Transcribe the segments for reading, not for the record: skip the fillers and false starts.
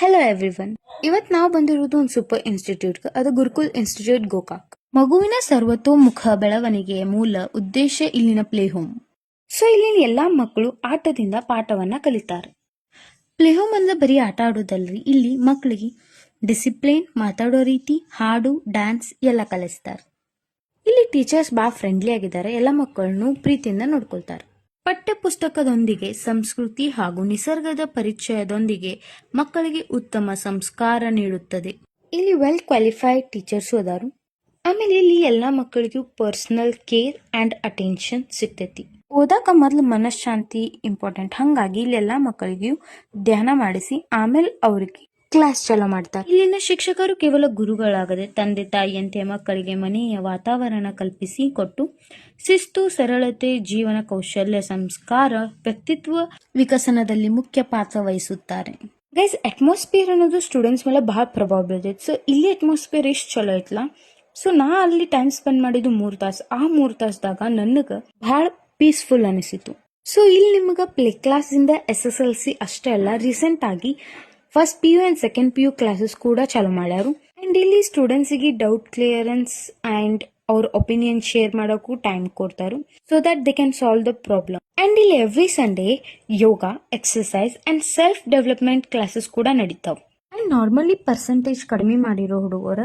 Hello everyone. ಇವತ್ತು ನಾವು ಬಂದಿರೋದು ಒಂದು ಸೂಪರ್ ಇನ್ಸ್ಟಿಟ್ಯೂಟ್ಗೆ, ಅದು ಗುರುಕುಲ್ ಇನ್ಸ್ಟಿಟ್ಯೂಟ್ ಗೋಕಾಕ್. ಮಗುವಿನ ಸರ್ವತೋಮುಖ ಬೆಳವಣಿಗೆಯ ಮೂಲ ಉದ್ದೇಶ ಇಲ್ಲಿನ ಪ್ಲೇ ಹೋಮ್. ಸೊ ಇಲ್ಲಿನ ಎಲ್ಲಾ ಮಕ್ಕಳು ಆಟದಿಂದ ಪಾಠವನ್ನ ಕಲಿತಾರೆ. ಪ್ಲೇ ಹೋಮ್ ಅಂದ್ರೆ ಬರೀ ಆಟ ಆಡೋದಲ್ರಿ, ಇಲ್ಲಿ ಮಕ್ಕಳಿಗೆ ಡಿಸಿಪ್ಲಿನ್, ಮಾತಾಡೋ ರೀತಿ, ಹಾಡು, ಡ್ಯಾನ್ಸ್ ಎಲ್ಲ ಕಲಿಸ್ತಾರೆ. ಇಲ್ಲಿ ಟೀಚರ್ಸ್ ಬಹಳ ಫ್ರೆಂಡ್ಲಿ ಆಗಿದ್ದಾರೆ, ಎಲ್ಲ ಮಕ್ಕಳನ್ನು ಪ್ರೀತಿಯಿಂದ ನೋಡ್ಕೊಳ್ತಾರೆ. ಪಠ್ಯ ಪುಸ್ತಕದೊಂದಿಗೆ ಸಂಸ್ಕೃತಿ ಹಾಗೂ ನಿಸರ್ಗದ ಪರಿಚಯದೊಂದಿಗೆ ಮಕ್ಕಳಿಗೆ ಉತ್ತಮ ಸಂಸ್ಕಾರ ನೀಡುತ್ತದೆ. ಇಲ್ಲಿ ವೆಲ್ ಕ್ವಾಲಿಫೈಡ್ ಟೀಚರ್ಸ್ ಅದಾರು. ಆಮೇಲೆ ಇಲ್ಲಿ ಎಲ್ಲಾ ಮಕ್ಕಳಿಗೂ ಪರ್ಸನಲ್ ಕೇರ್ ಅಂಡ್ ಅಟೆನ್ಷನ್ ಸಿಗ್ತೈತಿ. ಓದಾಕ ಮೊದಲು ಮನಃಶಾಂತಿ ಇಂಪಾರ್ಟೆಂಟ್, ಹಂಗಾಗಿ ಇಲ್ಲಿ ಎಲ್ಲಾ ಮಕ್ಕಳಿಗೂ ಧ್ಯಾನ ಮಾಡಿಸಿ ಆಮೇಲೆ ಅವ್ರಿಗೆ ಕ್ಲಾಸ್ ಚಾಲೂ ಮಾಡ್ತಾರೆ. ಇಲ್ಲಿನ ಶಿಕ್ಷಕರು ಕೇವಲ ಗುರುಗಳಾಗದೆ ತಂದೆ ತಾಯಿಯಂತೆ ಮಕ್ಕಳಿಗೆ ಮನೆಯ ವಾತಾವರಣ ಕಲ್ಪಿಸಿ ಕೊಟ್ಟು ಶಿಸ್ತು, ಸರಳತೆ, ಜೀವನ ಕೌಶಲ್ಯ, ಸಂಸ್ಕಾರ, ವ್ಯಕ್ತಿತ್ವ ವಿಕಸನದಲ್ಲಿ ಮುಖ್ಯ ಪಾತ್ರ ವಹಿಸುತ್ತಾರೆ. ಗೈಸ್, ಅಟ್ಮಾಸ್ಫಿಯರ್ ಅನ್ನೋದು ಸ್ಟೂಡೆಂಟ್ಸ್ ಮೇಲೆ ಬಹಳ ಪ್ರಭಾವ ಬೀರ್ತೈತೆ. ಸೊ ಇಲ್ಲಿ ಅಟ್ಮಾಸ್ಫಿಯರ್ ಎಷ್ಟು ಚಲೋ ಐತ್ಲಾ. ಸೊ ನಾ ಅಲ್ಲಿ ಟೈಮ್ ಸ್ಪೆಂಡ್ ಮಾಡಿದ್ದು 3 ತಾಸು. ಆ 3 ತಾಸದಾಗ ನನಗ ಬಹಳ ಪೀಸ್ಫುಲ್ ಅನಿಸಿತು. ಸೊ ಇಲ್ಲಿ ನಿಮಗ ಪ್ಲೇ ಕ್ಲಾಸ್ ಇಂದ SSLC ಅಷ್ಟೇ ಅಲ್ಲ, ರೀಸೆಂಟ್ ಆಗಿ first PU and second PU classes ಕೂಡ ಚಾಲೂ ಮಾಡ್ಯಾರು. ಅಂಡ್ ಇಲ್ಲಿ ಸ್ಟೂಡೆಂಟ್ಸಿಗೆ ಡೌಟ್ ಕ್ಲಿಯರೆನ್ಸ್ ಅಂಡ್ ಅವ್ರ ಒಪಿನಿಯನ್ ಶೇರ್ ಮಾಡೋಕ್ಕೂ ಟೈಮ್ ಕೊಡ್ತಾರು, so that they can solve the problem. And ಇಲ್ಲಿ every Sunday yoga, exercise and self development classes ಕೂಡ ನಡೀತಾವ್. ಅಂಡ್ ನಾರ್ಮಲಿ ಪರ್ಸೆಂಟೇಜ್ ಕಡಿಮೆ ಮಾಡಿರೋ ಹುಡುಗರ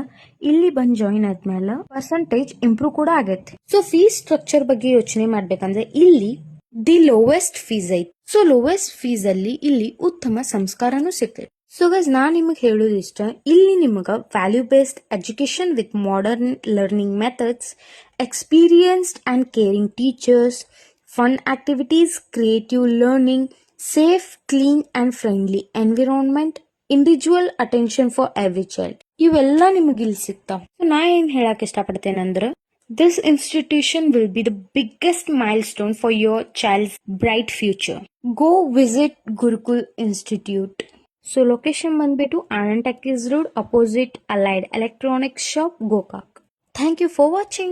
ಇಲ್ಲಿ ಬಂದ್ ಜಾಯಿನ್ ಆದ್ಮೇಲೆ ಪರ್ಸೆಂಟೇಜ್ ಇಂಪ್ರೂವ್ ಕೂಡ ಆಗೈತಿ. ಸೊ ಫೀಸ್ ಸ್ಟ್ರಕ್ಚರ್ ಬಗ್ಗೆ ಯೋಚನೆ ಮಾಡ್ಬೇಕಂದ್ರೆ ಇಲ್ಲಿ ದಿ ಲೋವೆಸ್ಟ್ ಫೀಸ್ ಐತಿ. ಸೊ ಲೋವೆಸ್ಟ್ ಫೀಸ್ ಅಲ್ಲಿ ಇಲ್ಲಿ ಉತ್ತಮ ಸಂಸ್ಕಾರನೂ ಸಿಗ್ತೈತಿ. ಸೊ ಗೈಸ್, ನಾ ನಿಮಗೆ ಹೇಳೋದು ಇಷ್ಟ, ಇಲ್ಲಿ ನಿಮಗ value based education with modern learning methods, experienced and caring teachers, fun activities, creative learning, safe, clean and friendly environment, individual attention for every child, ಇವೆಲ್ಲ ನಿಮಗೆ ಇಲ್ಲಿ ಸಿಗ್ತಾವ. ನಾ ಏನ್ ಹೇಳಕ್ ಇಷ್ಟಪಡ್ತೇನೆಂದ್ರ, this institution will be the biggest milestone for your child's bright future. Go visit Gurukul Institute. So location ಬಂದ್ಬಿಟ್ಟು Anand Talkies Road, opposite Allied Electronics Shop, Gokak. Thank you for watching.